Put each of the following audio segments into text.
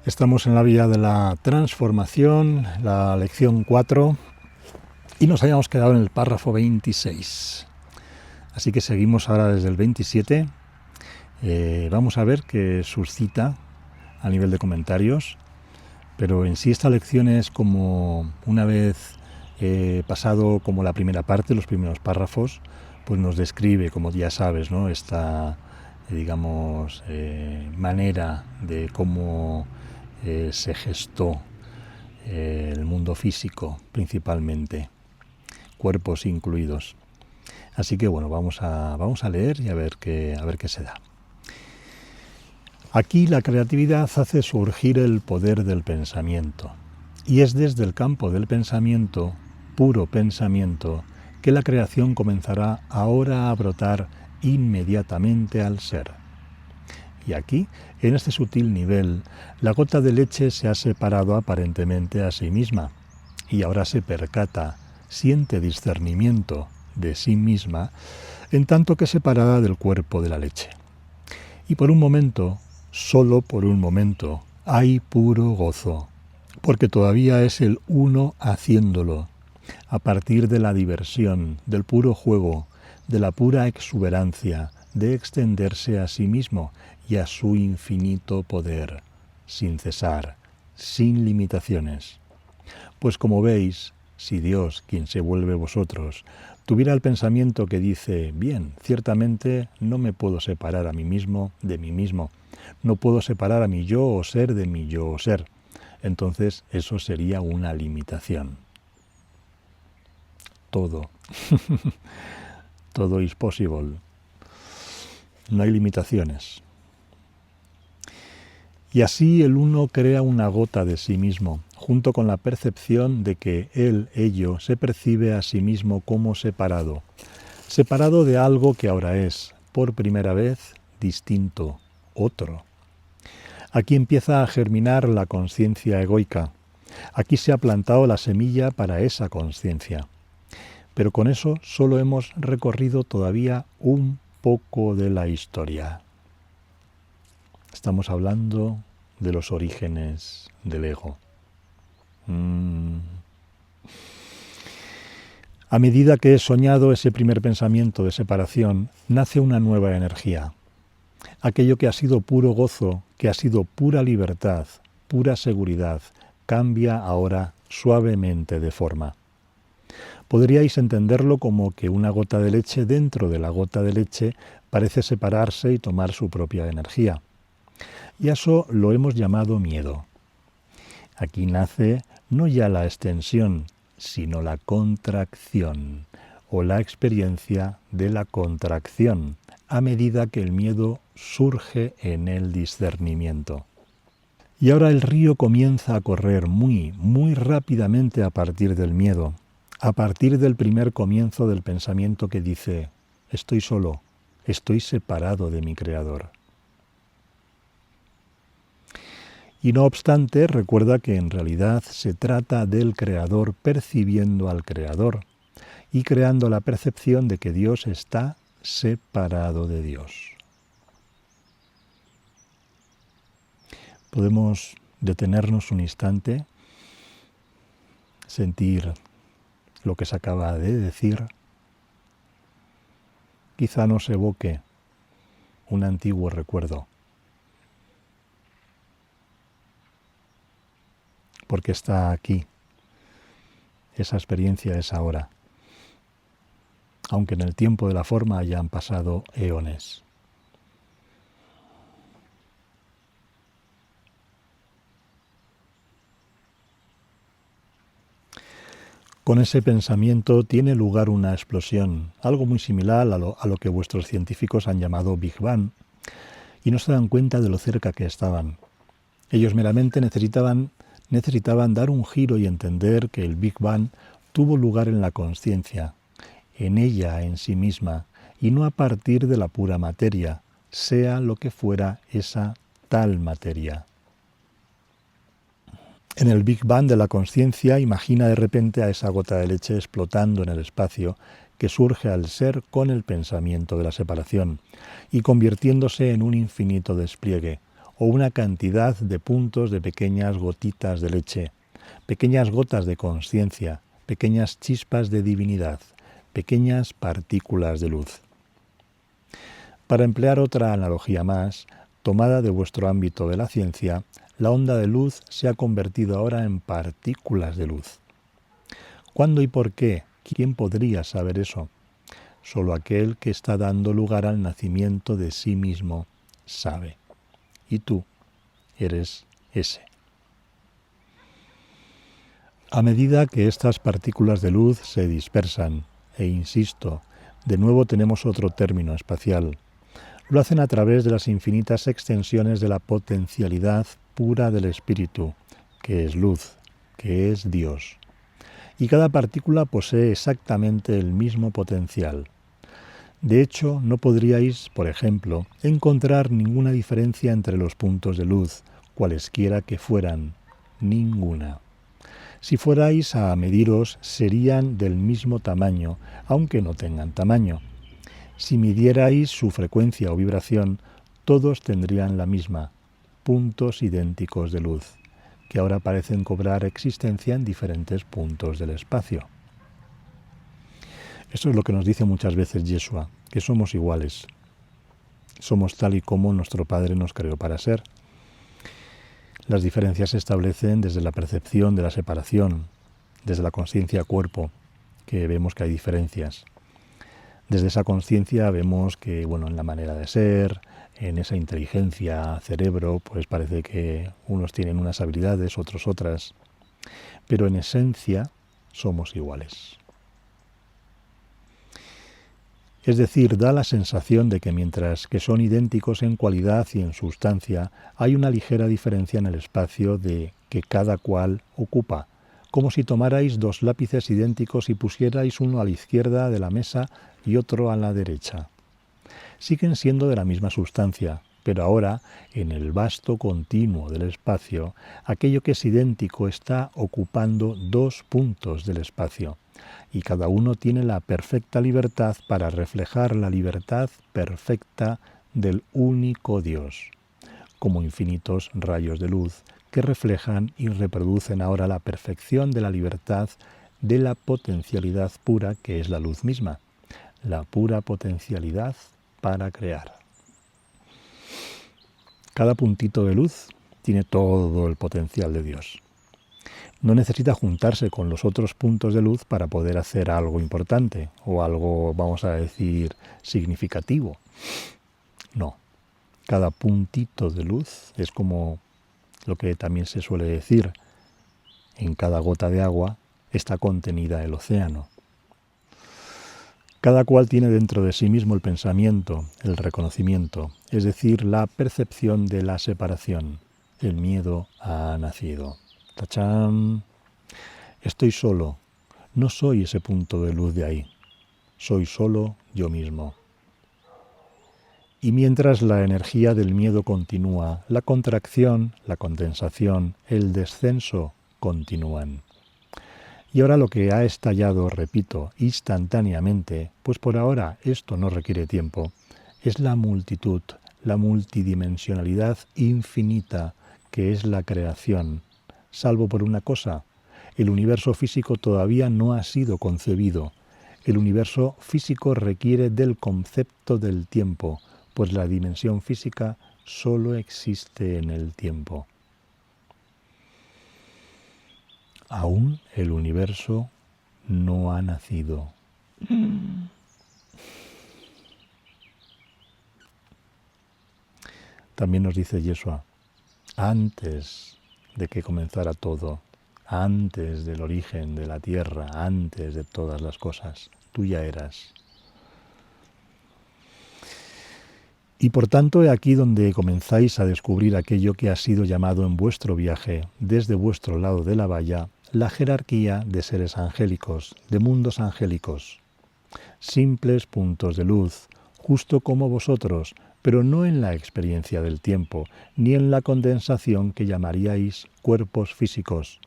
Estamos en la vía de la transformación, la lección 4, y nos habíamos quedado en el párrafo 26. Así que seguimos ahora desde el 27. Vamos a ver qué suscita a nivel de comentarios, pero en sí esta lección es como una vez pasado como la primera parte, los primeros párrafos, pues nos describe, como ya sabes, ¿no? Esta, manera de cómo se gestó el mundo físico principalmente, cuerpos incluidos. Así que bueno, vamos a leer y a ver qué se da. Aquí la creatividad hace surgir el poder del pensamiento, y es desde el campo del pensamiento, puro pensamiento, que la creación comenzará ahora a brotar inmediatamente al ser. Y aquí, en este sutil nivel, la gota de leche se ha separado aparentemente a sí misma, y ahora se percata, siente discernimiento de sí misma, en tanto que separada del cuerpo de la leche. Y por un momento, solo por un momento, hay puro gozo, porque todavía es el uno haciéndolo, a partir de la diversión, del puro juego, de la pura exuberancia, de extenderse a sí mismo y a su infinito poder, sin cesar, sin limitaciones. Pues como veis, si Dios, quien se vuelve vosotros, tuviera el pensamiento que dice, bien, ciertamente no me puedo separar a mí mismo de mí mismo, no puedo separar a mi yo o ser de mi yo o ser, entonces eso sería una limitación. Todo. Todo is possible. No hay limitaciones. Y así el uno crea una gota de sí mismo, junto con la percepción de que ello, se percibe a sí mismo como separado de algo que ahora es, por primera vez, distinto, otro. Aquí empieza a germinar la conciencia egoica. Aquí se ha plantado la semilla para esa conciencia. Pero con eso solo hemos recorrido todavía un poco de la historia. Estamos hablando de los orígenes del ego. A medida que he soñado ese primer pensamiento de separación, nace una nueva energía. Aquello que ha sido puro gozo, que ha sido pura libertad, pura seguridad, cambia ahora suavemente de forma. Podríais entenderlo como que una gota de leche dentro de la gota de leche parece separarse y tomar su propia energía. Y a eso lo hemos llamado miedo. Aquí nace no ya la extensión, sino la contracción, o la experiencia de la contracción, a medida que el miedo surge en el discernimiento. Y ahora el río comienza a correr muy, muy rápidamente a partir del miedo, a partir del primer comienzo del pensamiento que dice, estoy solo, estoy separado de mi Creador. Y no obstante, recuerda que en realidad se trata del Creador percibiendo al Creador y creando la percepción de que Dios está separado de Dios. Podemos detenernos un instante, sentir lo que se acaba de decir. Quizá nos evoque un antiguo recuerdo, porque está aquí, esa experiencia es ahora, aunque en el tiempo de la forma hayan pasado eones. Con ese pensamiento tiene lugar una explosión, algo muy similar a lo que vuestros científicos han llamado Big Bang, y no se dan cuenta de lo cerca que estaban. Ellos meramente necesitaban dar un giro y entender que el Big Bang tuvo lugar en la conciencia, en ella en sí misma, y no a partir de la pura materia, sea lo que fuera esa tal materia. En el Big Bang de la conciencia, imagina de repente a esa gota de leche explotando en el espacio que surge al ser con el pensamiento de la separación y convirtiéndose en un infinito despliegue, o una cantidad de puntos de pequeñas gotitas de leche, pequeñas gotas de conciencia, pequeñas chispas de divinidad, pequeñas partículas de luz. Para emplear otra analogía más, tomada de vuestro ámbito de la ciencia, la onda de luz se ha convertido ahora en partículas de luz. ¿Cuándo y por qué? ¿Quién podría saber eso? Solo aquel que está dando lugar al nacimiento de sí mismo sabe. Y tú eres ese. A medida que estas partículas de luz se dispersan, e insisto, de nuevo tenemos otro término espacial, lo hacen a través de las infinitas extensiones de la potencialidad pura del espíritu, que es luz, que es Dios. Y cada partícula posee exactamente el mismo potencial. De hecho, no podríais, por ejemplo, encontrar ninguna diferencia entre los puntos de luz, cualesquiera que fueran, ninguna. Si fuerais a mediros, serían del mismo tamaño, aunque no tengan tamaño. Si midierais su frecuencia o vibración, todos tendrían la misma, puntos idénticos de luz, que ahora parecen cobrar existencia en diferentes puntos del espacio. Eso es lo que nos dice muchas veces Yeshua, que somos iguales. Somos tal y como nuestro Padre nos creó para ser. Las diferencias se establecen desde la percepción de la separación, desde la conciencia cuerpo, que vemos que hay diferencias. Desde esa conciencia vemos que, en la manera de ser, en esa inteligencia, cerebro, pues parece que unos tienen unas habilidades, otros otras, pero en esencia somos iguales. Es decir, da la sensación de que mientras que son idénticos en cualidad y en sustancia, hay una ligera diferencia en el espacio de que cada cual ocupa, como si tomarais dos lápices idénticos y pusierais uno a la izquierda de la mesa y otro a la derecha. Siguen siendo de la misma sustancia, pero ahora, en el vasto continuo del espacio, aquello que es idéntico está ocupando dos puntos del espacio, y cada uno tiene la perfecta libertad para reflejar la libertad perfecta del único Dios, como infinitos rayos de luz que reflejan y reproducen ahora la perfección de la libertad de la potencialidad pura que es la luz misma, la pura potencialidad para crear. Cada puntito de luz tiene todo el potencial de Dios. No necesita juntarse con los otros puntos de luz para poder hacer algo importante o algo, vamos a decir, significativo. No. Cada puntito de luz es como lo que también se suele decir, en cada gota de agua está contenida el océano. Cada cual tiene dentro de sí mismo el pensamiento, el reconocimiento, es decir, la percepción de la separación. El miedo ha nacido. ¡Tachán! Estoy solo. No soy ese punto de luz de ahí. Soy solo yo mismo. Y mientras la energía del miedo continúa, la contracción, la condensación, el descenso continúan. Y ahora lo que ha estallado, repito, instantáneamente, pues por ahora esto no requiere tiempo, es la multitud, la multidimensionalidad infinita que es la creación. Salvo por una cosa, el universo físico todavía no ha sido concebido. El universo físico requiere del concepto del tiempo, pues la dimensión física solo existe en el tiempo. Aún el universo no ha nacido. También nos dice Yeshua, antes de que comenzara todo, antes del origen de la tierra, antes de todas las cosas, tú ya eras. Y por tanto, he aquí donde comenzáis a descubrir aquello que ha sido llamado en vuestro viaje, desde vuestro lado de la valla, la jerarquía de seres angélicos, de mundos angélicos. Simples puntos de luz, justo como vosotros, pero no en la experiencia del tiempo, ni en la condensación que llamaríais cuerpos físicos,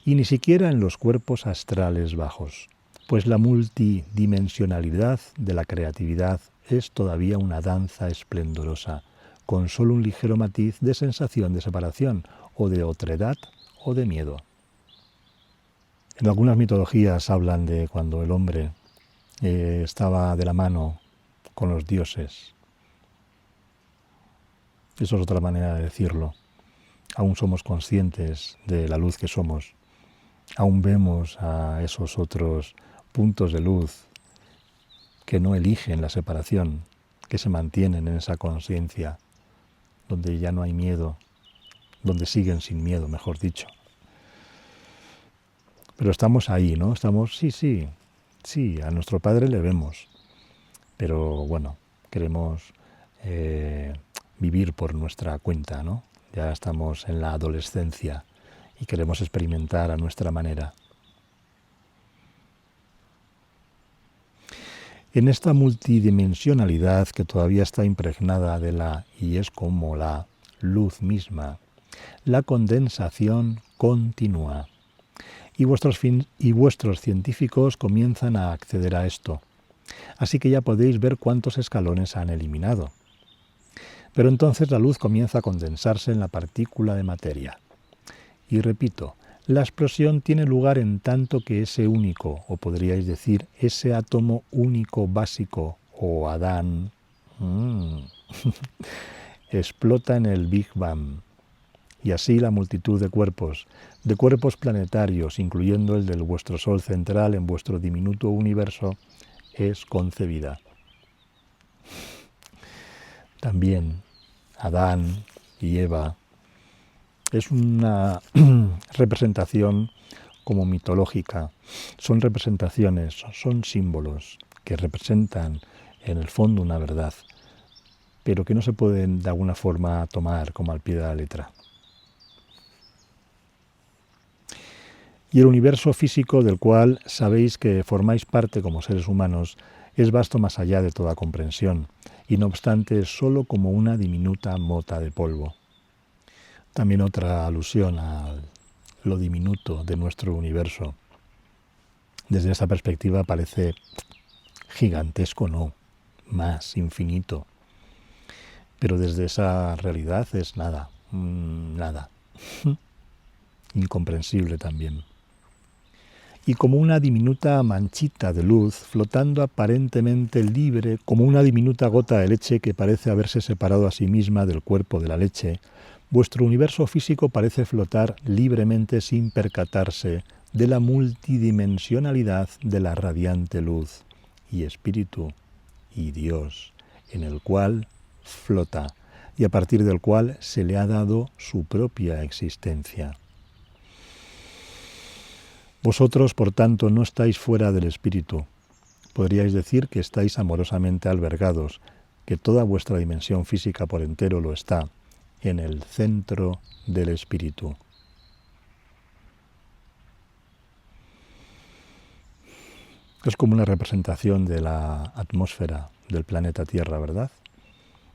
y ni siquiera en los cuerpos astrales bajos, pues la multidimensionalidad de la creatividad es todavía una danza esplendorosa, con solo un ligero matiz de sensación de separación, o de otredad, o de miedo. En algunas mitologías hablan de cuando el hombre estaba de la mano con los dioses. Eso es otra manera de decirlo. Aún somos conscientes de la luz que somos. Aún vemos a esos otros puntos de luz que no eligen la separación, que se mantienen en esa conciencia, donde ya no hay miedo, donde siguen sin miedo, mejor dicho. Pero estamos ahí, ¿no? Estamos, sí, a nuestro Padre le vemos, pero bueno, queremos vivir por nuestra cuenta, ¿no? Ya estamos en la adolescencia y queremos experimentar a nuestra manera. En esta multidimensionalidad que todavía está impregnada de la, y es como la luz misma, la condensación continúa. Y vuestros científicos comienzan a acceder a esto. Así que ya podéis ver cuántos escalones han eliminado. Pero entonces la luz comienza a condensarse en la partícula de materia. Y repito, la explosión tiene lugar en tanto que ese único, o podríais decir, ese átomo único básico, o Adán, explota en el Big Bang. Y así la multitud de cuerpos planetarios, incluyendo el de vuestro Sol central en vuestro diminuto universo, es concebida. También Adán y Eva es una representación como mitológica. Son representaciones, son símbolos que representan en el fondo una verdad, pero que no se pueden de alguna forma tomar como al pie de la letra. Y el universo físico del cual sabéis que formáis parte como seres humanos es vasto más allá de toda comprensión, y no obstante es solo como una diminuta mota de polvo. También otra alusión a lo diminuto de nuestro universo. Desde esa perspectiva parece gigantesco, no, más, infinito. Pero desde esa realidad es nada, nada. Incomprensible también. Y como una diminuta manchita de luz flotando aparentemente libre, como una diminuta gota de leche que parece haberse separado a sí misma del cuerpo de la leche, vuestro universo físico parece flotar libremente sin percatarse de la multidimensionalidad de la radiante luz y espíritu y Dios, en el cual flota y a partir del cual se le ha dado su propia existencia. Vosotros, por tanto, no estáis fuera del espíritu. Podríais decir que estáis amorosamente albergados, que toda vuestra dimensión física por entero lo está, en el centro del espíritu. Es como una representación de la atmósfera del planeta Tierra, ¿verdad?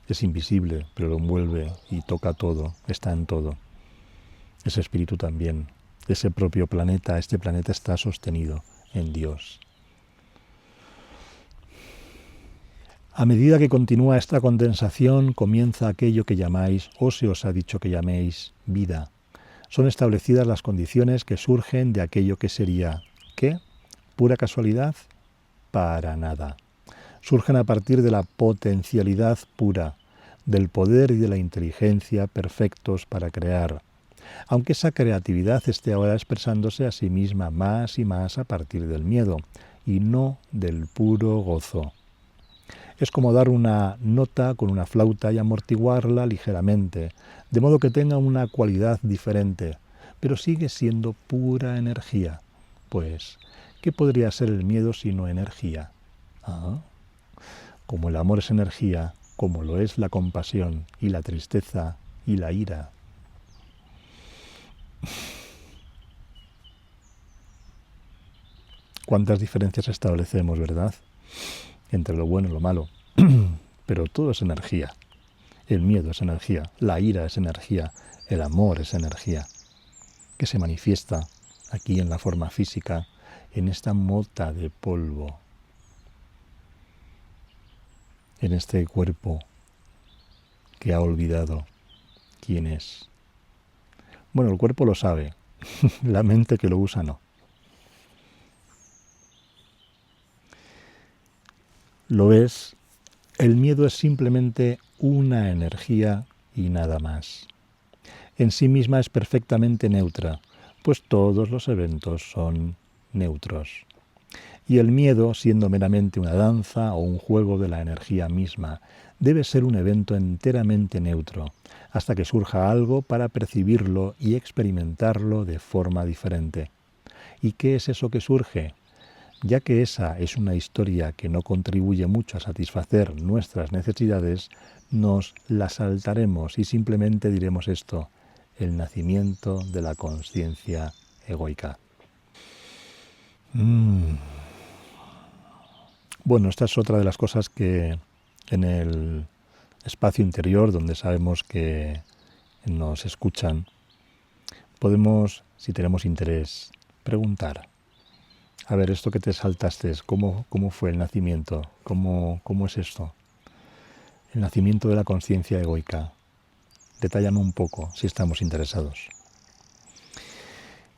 Es invisible, pero lo envuelve y toca todo, está en todo. Ese espíritu también. Ese propio planeta, este planeta está sostenido en Dios. A medida que continúa esta condensación, comienza aquello que llamáis, o se os ha dicho que llaméis, vida. Son establecidas las condiciones que surgen de aquello que sería, ¿qué? ¿Pura casualidad? Para nada. Surgen a partir de la potencialidad pura, del poder y de la inteligencia perfectos para crear, aunque esa creatividad esté ahora expresándose a sí misma más y más a partir del miedo, y no del puro gozo. Es como dar una nota con una flauta y amortiguarla ligeramente, de modo que tenga una cualidad diferente, pero sigue siendo pura energía. Pues, ¿qué podría ser el miedo sino energía? Como el amor es energía, como lo es la compasión y la tristeza y la ira. ¿Cuántas diferencias establecemos, verdad? Entre lo bueno y lo malo. Pero todo es energía. El miedo es energía, la ira es energía, el amor es energía, que se manifiesta aquí en la forma física, en esta mota de polvo, en este cuerpo que ha olvidado quién es. Bueno, el cuerpo lo sabe, la mente que lo usa no. ¿Lo ves? El miedo es simplemente una energía y nada más. En sí misma es perfectamente neutra, pues todos los eventos son neutros. Y el miedo, siendo meramente una danza o un juego de la energía misma, debe ser un evento enteramente neutro, hasta que surja algo para percibirlo y experimentarlo de forma diferente. ¿Y qué es eso que surge? Ya que esa es una historia que no contribuye mucho a satisfacer nuestras necesidades, nos la saltaremos y simplemente diremos esto: el nacimiento de la consciencia egoica. Bueno, esta es otra de las cosas que en el espacio interior, donde sabemos que nos escuchan, podemos, si tenemos interés, preguntar. A ver, esto que te saltaste, ¿cómo fue el nacimiento? ¿Cómo es esto? El nacimiento de la conciencia egoica. Detállame un poco, si estamos interesados.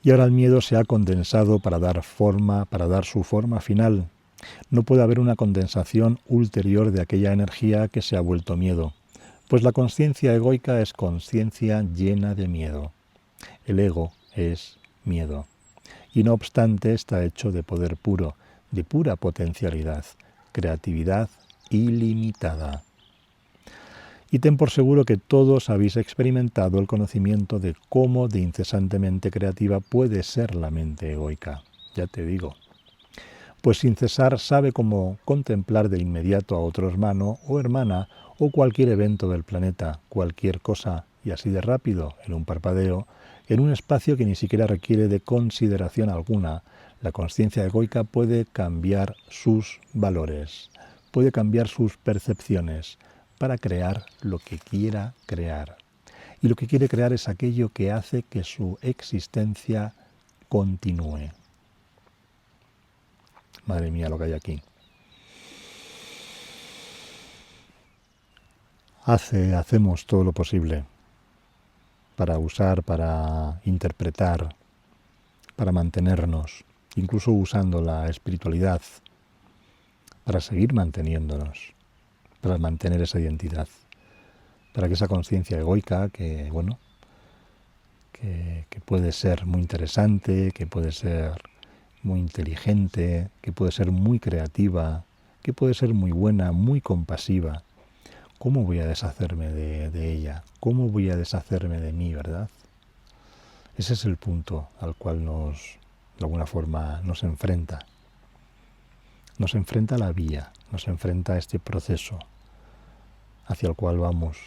Y ahora el miedo se ha condensado para dar su forma final. No puede haber una condensación ulterior de aquella energía que se ha vuelto miedo, pues la conciencia egoica es conciencia llena de miedo. El ego es miedo. Y no obstante está hecho de poder puro, de pura potencialidad, creatividad ilimitada. Y ten por seguro que todos habéis experimentado el conocimiento de cómo de incesantemente creativa puede ser la mente egoica. Ya te digo. Pues sin cesar sabe cómo contemplar de inmediato a otro hermano o hermana o cualquier evento del planeta, cualquier cosa, y así de rápido, en un parpadeo, en un espacio que ni siquiera requiere de consideración alguna. La conciencia egoica puede cambiar sus valores, puede cambiar sus percepciones para crear lo que quiera crear. Y lo que quiere crear es aquello que hace que su existencia continúe. Madre mía, lo que hay aquí. Hacemos todo lo posible para usar, para interpretar, para mantenernos, incluso usando la espiritualidad, para seguir manteniéndonos, para mantener esa identidad, para que esa conciencia egoica, que puede ser muy interesante, que puede ser muy inteligente, que puede ser muy creativa, que puede ser muy buena, muy compasiva. ¿Cómo voy a deshacerme de ella? ¿Cómo voy a deshacerme de mí, verdad? Ese es el punto al cual de alguna forma, nos enfrenta. Nos enfrenta a la vía, nos enfrenta a este proceso hacia el cual vamos,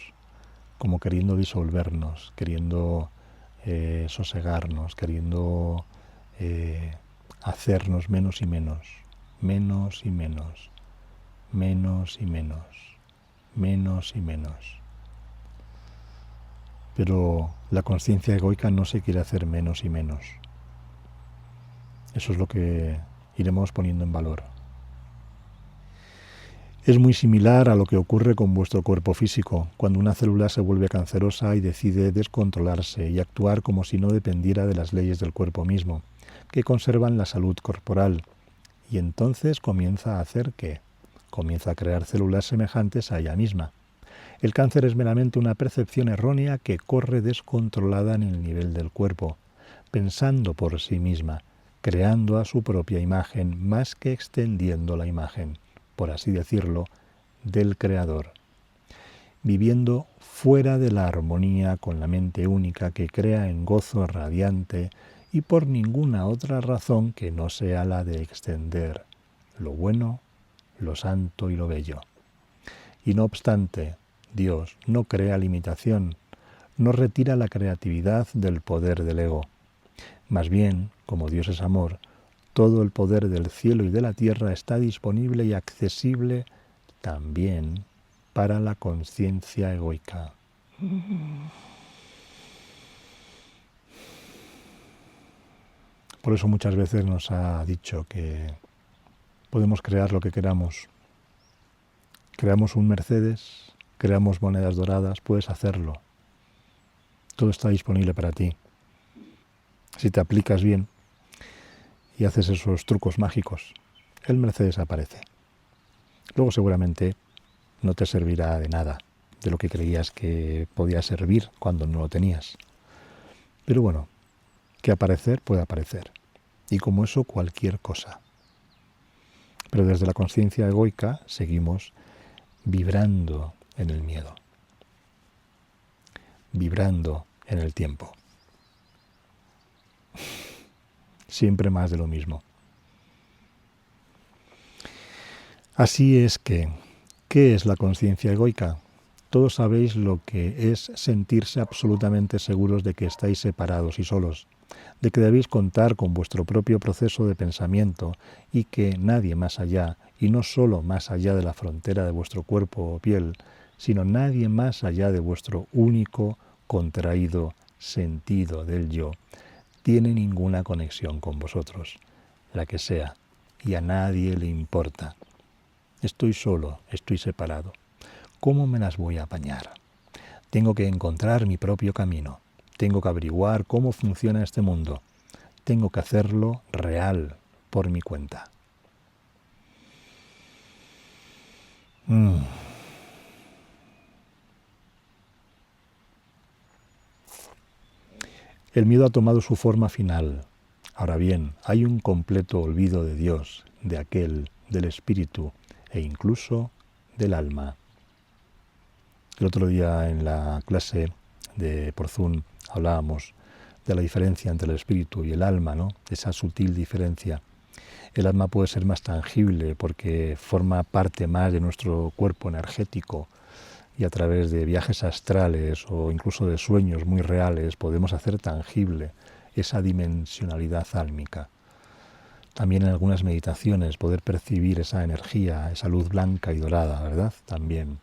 como queriendo disolvernos, queriendo sosegarnos, queriendo hacernos menos y menos, menos y menos, menos y menos, menos y menos. Pero la conciencia egoica no se quiere hacer menos y menos. Eso es lo que iremos poniendo en valor. Es muy similar a lo que ocurre con vuestro cuerpo físico, cuando una célula se vuelve cancerosa y decide descontrolarse y actuar como si no dependiera de las leyes del cuerpo mismo, que conservan la salud corporal. Y entonces comienza a hacer ¿qué? Comienza a crear células semejantes a ella misma. El cáncer es meramente una percepción errónea que corre descontrolada en el nivel del cuerpo, pensando por sí misma, creando a su propia imagen más que extendiendo la imagen, por así decirlo, del Creador, viviendo fuera de la armonía con la mente única que crea en gozo radiante y por ninguna otra razón que no sea la de extender lo bueno, lo santo y lo bello. Y no obstante, Dios no crea limitación, no retira la creatividad del poder del ego. Más bien, como Dios es amor, todo el poder del cielo y de la tierra está disponible y accesible también para la conciencia egoica. Por eso muchas veces nos ha dicho que podemos crear lo que queramos. Creamos un Mercedes, creamos monedas doradas, puedes hacerlo. Todo está disponible para ti. Si te aplicas bien y haces esos trucos mágicos, el Mercedes aparece. Luego seguramente no te servirá de nada, de lo que creías que podía servir cuando no lo tenías. Pero bueno, que aparecer puede aparecer. Y como eso, cualquier cosa. Pero desde la conciencia egoica seguimos vibrando en el miedo, vibrando en el tiempo. Siempre más de lo mismo. Así es que, ¿qué es la conciencia egoica? Todos sabéis lo que es sentirse absolutamente seguros de que estáis separados y solos, de que debéis contar con vuestro propio proceso de pensamiento y que nadie más allá, y no solo más allá de la frontera de vuestro cuerpo o piel, sino nadie más allá de vuestro único, contraído sentido del yo, tiene ninguna conexión con vosotros, la que sea, y a nadie le importa. Estoy solo, estoy separado. ¿Cómo me las voy a apañar? Tengo que encontrar mi propio camino. Tengo que averiguar cómo funciona este mundo. Tengo que hacerlo real, por mi cuenta. El miedo ha tomado su forma final. Ahora bien, hay un completo olvido de Dios, de aquel, del espíritu e incluso del alma. El otro día en la clase por Zoom hablábamos de la diferencia entre el espíritu y el alma, ¿no? Esa sutil diferencia. El alma puede ser más tangible porque forma parte más de nuestro cuerpo energético y a través de viajes astrales o incluso de sueños muy reales podemos hacer tangible esa dimensionalidad álmica. También en algunas meditaciones poder percibir esa energía, esa luz blanca y dorada, ¿verdad? También.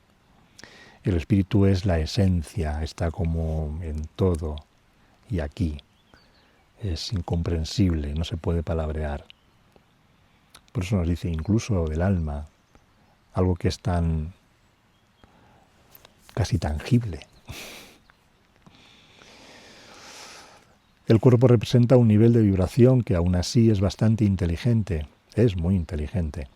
El espíritu es la esencia, está como en todo y aquí. Es incomprensible, no se puede palabrear. Por eso nos dice incluso del alma, algo que es tan casi tangible. El cuerpo representa un nivel de vibración que aún así es bastante inteligente, es muy inteligente.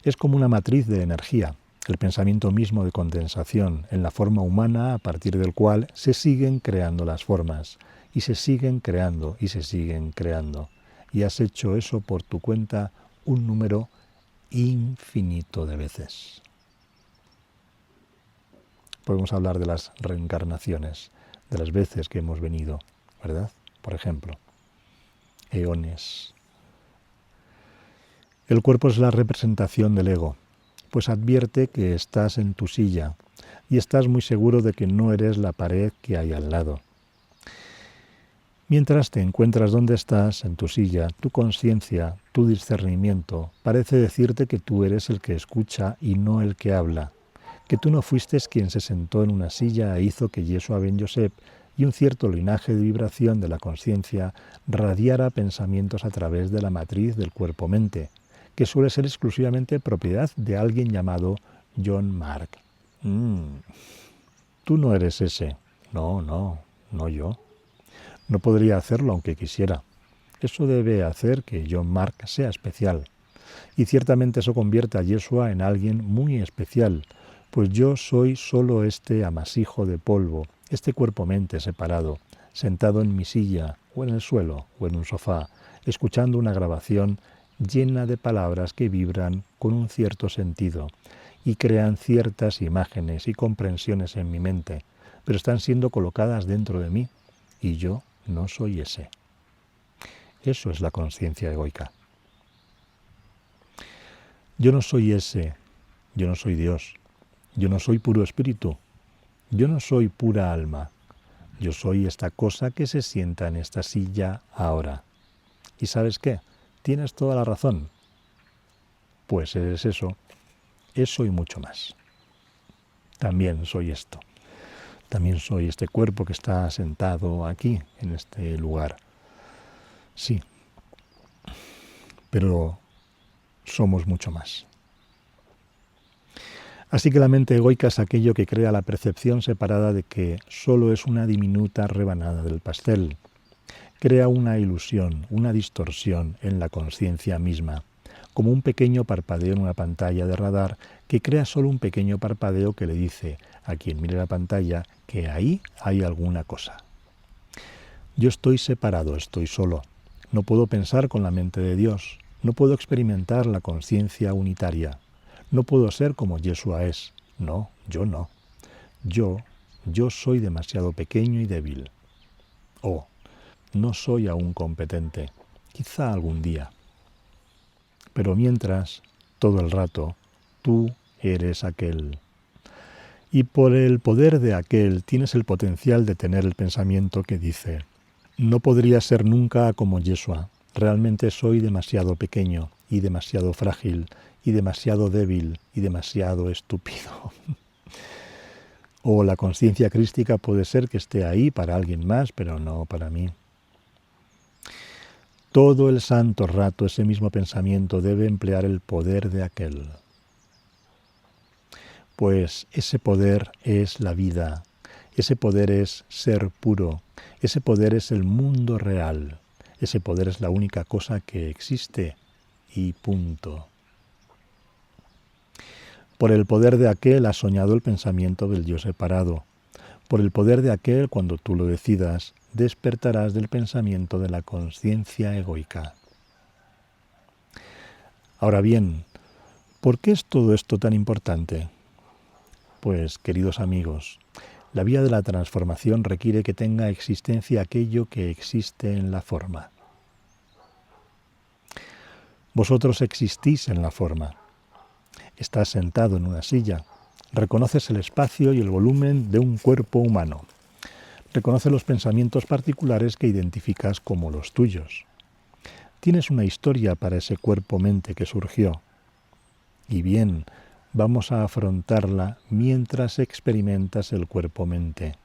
Es como una matriz de energía, el pensamiento mismo de condensación en la forma humana a partir del cual se siguen creando las formas, y se siguen creando y se siguen creando. Y has hecho eso por tu cuenta un número infinito de veces. Podemos hablar de las reencarnaciones, de las veces que hemos venido, ¿verdad? Por ejemplo, eones. El cuerpo es la representación del ego, pues advierte que estás en tu silla y estás muy seguro de que no eres la pared que hay al lado. Mientras te encuentras donde estás, en tu silla, tu conciencia, tu discernimiento, parece decirte que tú eres el que escucha y no el que habla, que tú no fuiste quien se sentó en una silla e hizo que Yeshua ben Yosef y un cierto linaje de vibración de la conciencia radiara pensamientos a través de la matriz del cuerpo-mente, que suele ser exclusivamente propiedad de alguien llamado John Mark. Tú no eres ese. No yo. No podría hacerlo aunque quisiera. Eso debe hacer que John Mark sea especial. Y ciertamente eso convierte a Yeshua en alguien muy especial, pues yo soy solo este amasijo de polvo, este cuerpo-mente separado, sentado en mi silla, o en el suelo, o en un sofá, escuchando una grabación llena de palabras que vibran con un cierto sentido y crean ciertas imágenes y comprensiones en mi mente, pero están siendo colocadas dentro de mí, y yo no soy ese. Eso es la conciencia egoica. Yo no soy ese, yo no soy Dios, yo no soy puro espíritu, yo no soy pura alma, yo soy esta cosa que se sienta en esta silla ahora. ¿Y sabes qué? Tienes toda la razón. Pues eres eso y mucho más. También soy esto. También soy este cuerpo que está sentado aquí, en este lugar. Sí, pero somos mucho más. Así que la mente egoica es aquello que crea la percepción separada de que solo es una diminuta rebanada del pastel. Crea una ilusión, una distorsión en la conciencia misma, como un pequeño parpadeo en una pantalla de radar que crea solo un pequeño parpadeo que le dice a quien mire la pantalla que ahí hay alguna cosa. Yo estoy separado, estoy solo. No puedo pensar con la mente de Dios. No puedo experimentar la conciencia unitaria. No puedo ser como Yeshua es. No, yo no. Yo soy demasiado pequeño y débil. Oh, no soy aún competente. Quizá algún día. Pero mientras, todo el rato, tú eres aquel. Y por el poder de aquel tienes el potencial de tener el pensamiento que dice: no podría ser nunca como Yeshua. Realmente soy demasiado pequeño y demasiado frágil y demasiado débil y demasiado estúpido. O la conciencia crística puede ser que esté ahí para alguien más, pero no para mí. Todo el santo rato ese mismo pensamiento debe emplear el poder de aquel. Pues ese poder es la vida, ese poder es ser puro, ese poder es el mundo real, ese poder es la única cosa que existe y punto. Por el poder de aquel has soñado el pensamiento del yo separado. Por el poder de aquel, cuando tú lo decidas, despertarás del pensamiento de la conciencia egoica. Ahora bien, ¿por qué es todo esto tan importante? Pues, queridos amigos, la vía de la transformación requiere que tenga existencia aquello que existe en la forma. Vosotros existís en la forma. Estás sentado en una silla. Reconoces el espacio y el volumen de un cuerpo humano. Reconoces los pensamientos particulares que identificas como los tuyos. Tienes una historia para ese cuerpo-mente que surgió. Y bien, vamos a afrontarla mientras experimentas el cuerpo-mente.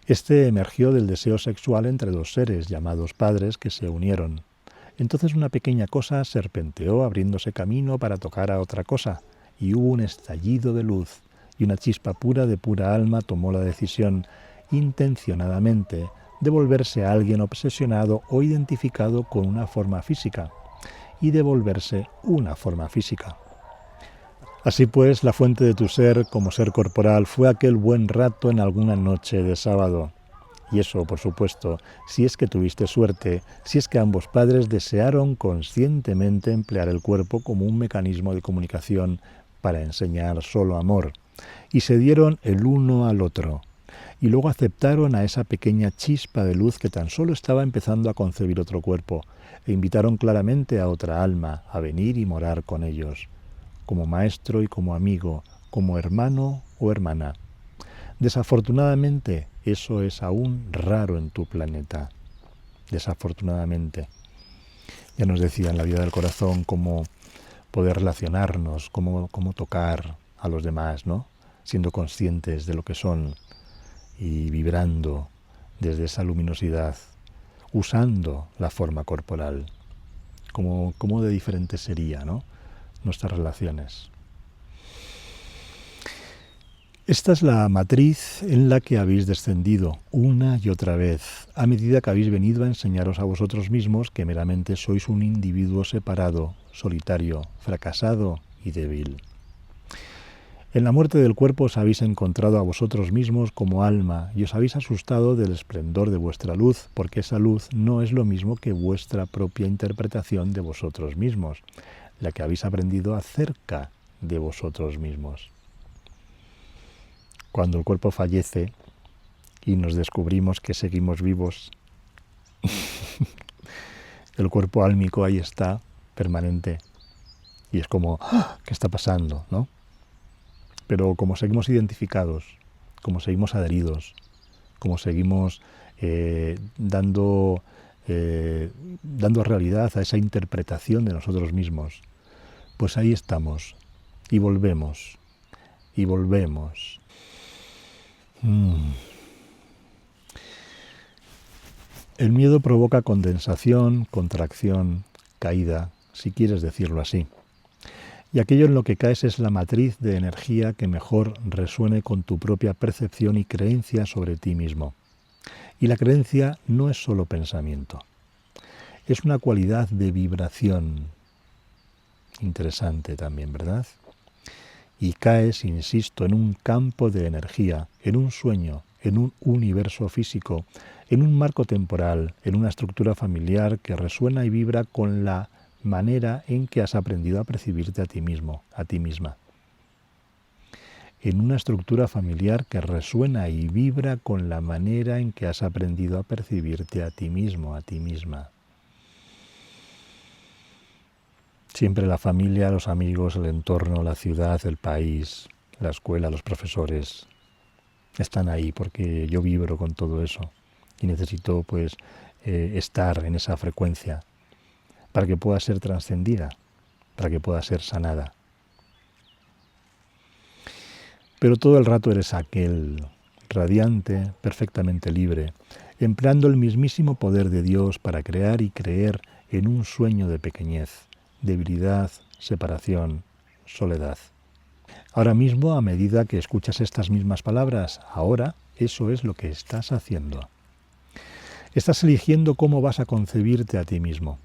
Este emergió del deseo sexual entre dos seres llamados padres que se unieron. Entonces una pequeña cosa serpenteó abriéndose camino para tocar a otra cosa, y hubo un estallido de luz, y una chispa pura de pura alma tomó la decisión, intencionadamente, de volverse a alguien obsesionado o identificado con una forma física, y de volverse una forma física. Así pues, la fuente de tu ser como ser corporal fue aquel buen rato en alguna noche de sábado. Y eso, por supuesto, si es que tuviste suerte, si es que ambos padres desearon conscientemente emplear el cuerpo como un mecanismo de comunicación para enseñar solo amor, y se dieron el uno al otro, y luego aceptaron a esa pequeña chispa de luz que tan solo estaba empezando a concebir otro cuerpo, e invitaron claramente a otra alma a venir y morar con ellos, como maestro y como amigo, como hermano o hermana. Desafortunadamente, eso es aún raro en tu planeta. Desafortunadamente. Ya nos decía en la vida del corazón cómo poder relacionarnos, cómo tocar a los demás, ¿no? Siendo conscientes de lo que son y vibrando desde esa luminosidad, usando la forma corporal. Cómo de diferente sería, ¿no?, nuestras relaciones. Esta es la matriz en la que habéis descendido una y otra vez, a medida que habéis venido a enseñaros a vosotros mismos que meramente sois un individuo separado, solitario, fracasado y débil. En la muerte del cuerpo os habéis encontrado a vosotros mismos como alma y os habéis asustado del esplendor de vuestra luz, porque esa luz no es lo mismo que vuestra propia interpretación de vosotros mismos, la que habéis aprendido acerca de vosotros mismos. Cuando el cuerpo fallece y nos descubrimos que seguimos vivos, el cuerpo álmico ahí está, permanente, y es como, ¿qué está pasando?, ¿no? Pero como seguimos identificados, como seguimos adheridos, como seguimos dando realidad a esa interpretación de nosotros mismos, pues ahí estamos, y volvemos, y volvemos. El miedo provoca condensación, contracción, caída, si quieres decirlo así. Y aquello en lo que caes es la matriz de energía que mejor resuene con tu propia percepción y creencia sobre ti mismo. Y la creencia no es solo pensamiento, es una cualidad de vibración interesante también, ¿verdad? Y caes, insisto, en un campo de energía, en un sueño, en un universo físico, en un marco temporal, en una estructura familiar que resuena y vibra con la manera en que has aprendido a percibirte a ti mismo, a ti misma. En una estructura familiar que resuena y vibra con la manera en que has aprendido a percibirte a ti mismo, a ti misma. Siempre la familia, los amigos, el entorno, la ciudad, el país, la escuela, los profesores están ahí porque yo vibro con todo eso y necesito estar en esa frecuencia para que pueda ser trascendida, para que pueda ser sanada. Pero todo el rato eres aquel radiante, perfectamente libre, empleando el mismísimo poder de Dios para crear y creer en un sueño de pequeñez, debilidad, separación, soledad. Ahora mismo, a medida que escuchas estas mismas palabras, ahora eso es lo que estás haciendo. Estás eligiendo cómo vas a concebirte a ti mismo,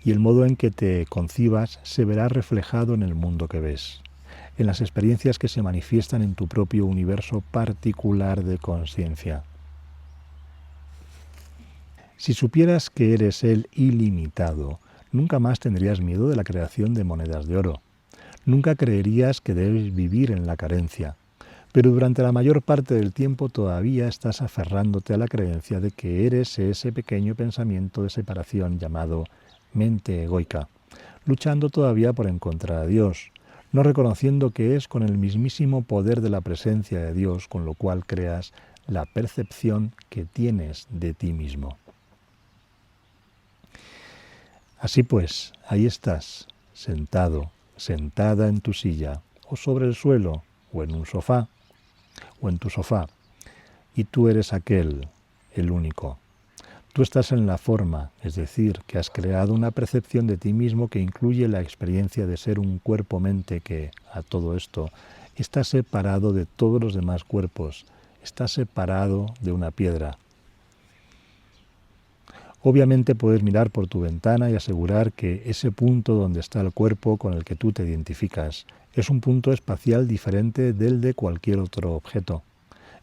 y el modo en que te concibas se verá reflejado en el mundo que ves, en las experiencias que se manifiestan en tu propio universo particular de conciencia. Si supieras que eres el ilimitado, nunca más tendrías miedo de la creación de monedas de oro. Nunca creerías que debes vivir en la carencia, pero durante la mayor parte del tiempo todavía estás aferrándote a la creencia de que eres ese pequeño pensamiento de separación llamado mente egoica, luchando todavía por encontrar a Dios, no reconociendo que es con el mismísimo poder de la presencia de Dios con lo cual creas la percepción que tienes de ti mismo. Así pues, ahí estás, sentado, sentada en tu silla, o sobre el suelo, o en un sofá, o en tu sofá, y tú eres aquel, el único. Tú estás en la forma, es decir, que has creado una percepción de ti mismo que incluye la experiencia de ser un cuerpo-mente que, a todo esto, está separado de todos los demás cuerpos, está separado de una piedra. Obviamente puedes mirar por tu ventana y asegurar que ese punto donde está el cuerpo con el que tú te identificas es un punto espacial diferente del de cualquier otro objeto.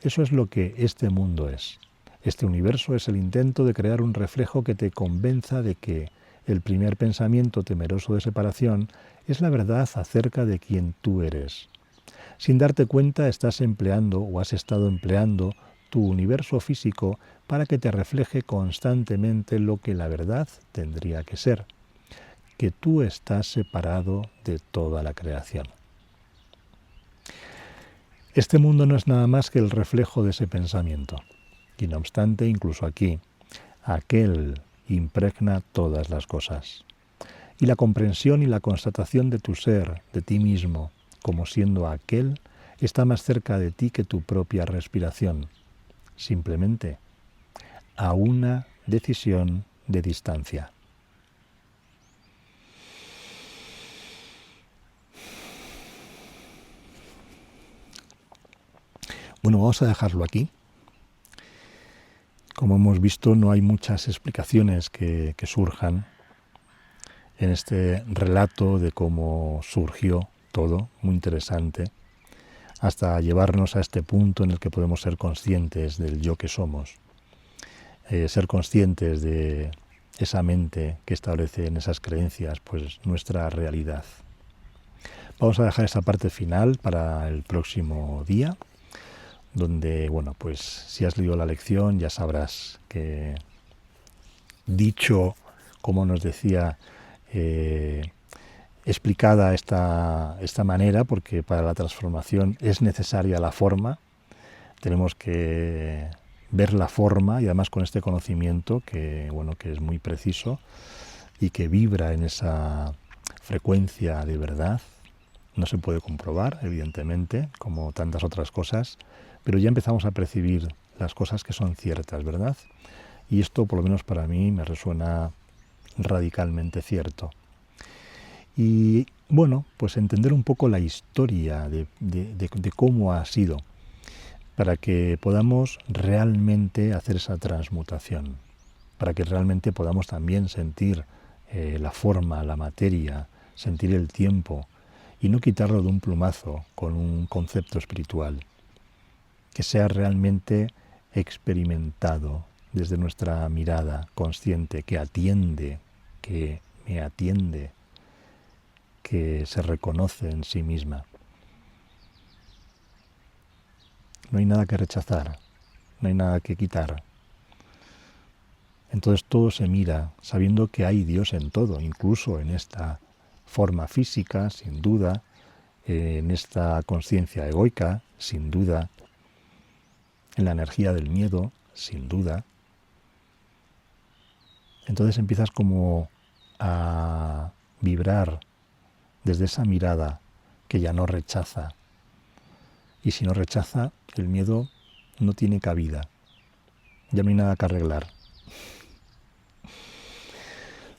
Eso es lo que este mundo es. Este universo es el intento de crear un reflejo que te convenza de que el primer pensamiento temeroso de separación es la verdad acerca de quién tú eres. Sin darte cuenta estás empleando o has estado empleando tu universo físico para que te refleje constantemente lo que la verdad tendría que ser, que tú estás separado de toda la creación. Este mundo no es nada más que el reflejo de ese pensamiento, y no obstante, incluso aquí, aquel impregna todas las cosas. Y la comprensión y la constatación de tu ser, de ti mismo, como siendo aquel, está más cerca de ti que tu propia respiración, simplemente a una decisión de distancia. Bueno, vamos a dejarlo aquí. Como hemos visto, no hay muchas explicaciones que surjan en este relato de cómo surgió todo, muy interesante, hasta llevarnos a este punto en el que podemos ser conscientes del yo que somos, ser conscientes de esa mente que establece en esas creencias pues nuestra realidad. Vamos a dejar esta parte final para el próximo día, donde, bueno, pues si has leído la lección ya sabrás que, dicho, como nos decía, explicada esta manera, porque para la transformación es necesaria la forma, tenemos que ver la forma y además con este conocimiento que, bueno, que es muy preciso y que vibra en esa frecuencia de verdad. No se puede comprobar, evidentemente, como tantas otras cosas, pero ya empezamos a percibir las cosas que son ciertas, ¿verdad? Y esto, por lo menos para mí, me resuena radicalmente cierto. Y bueno, pues entender un poco la historia de cómo ha sido, para que podamos realmente hacer esa transmutación, para que realmente podamos también sentir la forma, la materia, sentir el tiempo y no quitarlo de un plumazo con un concepto espiritual, que sea realmente experimentado desde nuestra mirada consciente, que atiende, que me atiende, que se reconoce en sí misma. No hay nada que rechazar, no hay nada que quitar. Entonces todo se mira sabiendo que hay Dios en todo, incluso en esta forma física, sin duda, en esta conciencia egoica, sin duda, en la energía del miedo, sin duda. Entonces empiezas como a vibrar desde esa mirada que ya no rechaza. Y si no rechaza, el miedo no tiene cabida. Ya no hay nada que arreglar.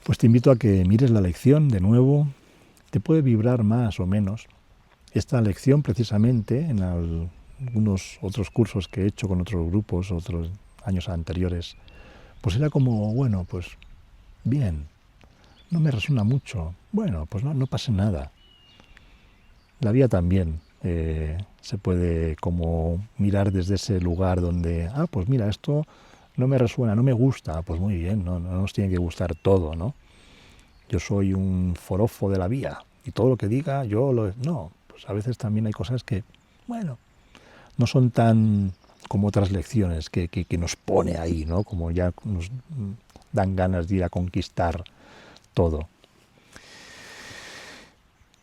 Pues te invito a que mires la lección de nuevo. Te puede vibrar más o menos. Esta lección precisamente en algunos otros cursos que he hecho con otros grupos, otros años anteriores, pues era como, bueno, pues bien, no me resuena mucho. Bueno, pues no pasa nada. La vida también se puede como mirar desde ese lugar donde, pues mira, esto no me resuena, no me gusta, pues muy bien, no nos tiene que gustar todo, ¿no? Yo soy un forofo de la vía y todo lo que diga yo lo... No, pues a veces también hay cosas que, bueno, no son tan como otras lecciones que nos pone ahí, ¿no? Como ya nos dan ganas de ir a conquistar todo.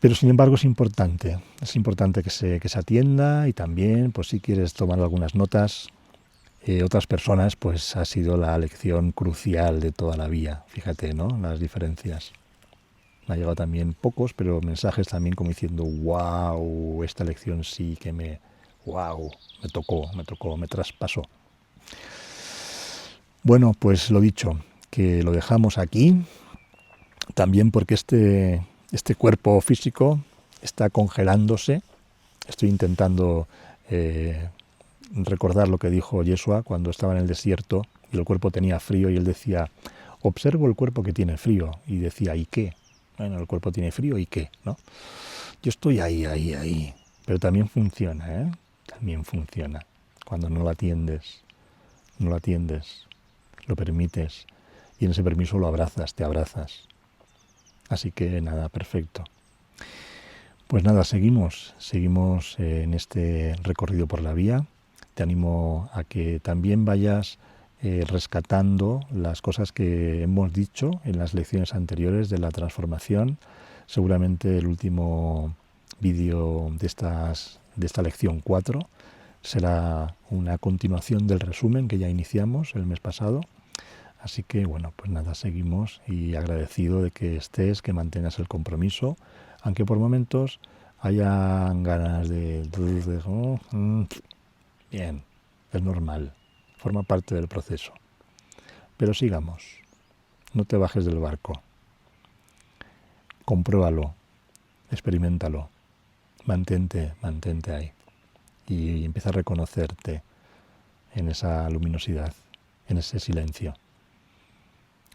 Pero sin embargo es importante que se atienda y también, pues si quieres tomar algunas notas, otras personas, pues ha sido la lección crucial de toda la vía. Fíjate, ¿no? Las diferencias. Me ha llegado también pocos, pero mensajes también como diciendo, wow, esta lección sí que me tocó, me traspasó. Bueno, pues lo dicho, que lo dejamos aquí, también porque este cuerpo físico está congelándose. Estoy intentando recordar lo que dijo Yeshua cuando estaba en el desierto y el cuerpo tenía frío y él decía, observo el cuerpo que tiene frío, y decía, ¿y qué? Bueno, el cuerpo tiene frío, ¿y qué? ¿No? Yo estoy ahí, pero también funciona, ¿eh? También funciona. Cuando no lo atiendes, lo permites y en ese permiso lo abrazas, te abrazas. Así que nada, perfecto. Pues nada, seguimos en este recorrido por la vía. Te animo a que también vayas rescatando las cosas que hemos dicho en las lecciones anteriores de la transformación. Seguramente el último vídeo de esta lección 4 será una continuación del resumen que ya iniciamos el mes pasado. Así que bueno, pues nada, seguimos y agradecido de que estés, que mantengas el compromiso, aunque por momentos hayan ganas de... Bien, es normal, forma parte del proceso. Pero sigamos, no te bajes del barco, compruébalo, experiméntalo, mantente ahí y empieza a reconocerte en esa luminosidad, en ese silencio.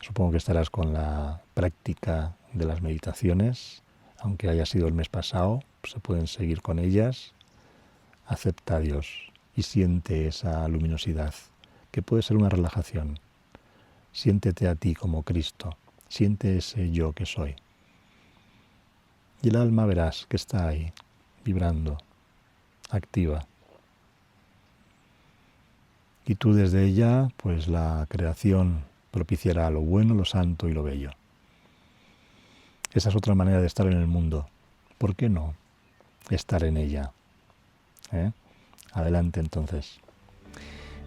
Supongo que estarás con la práctica de las meditaciones, aunque haya sido el mes pasado, se pueden seguir con ellas. Acepta a Dios y siente esa luminosidad, que puede ser una relajación. Siéntete a ti como Cristo, siente ese yo que soy. Y el alma verás que está ahí, vibrando, activa. Y tú desde ella, pues la creación propiciará lo bueno, lo santo y lo bello. Esa es otra manera de estar en el mundo. ¿Por qué no estar en ella? Adelante entonces.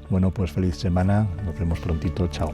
Bueno, pues feliz semana. Nos vemos prontito. Chao.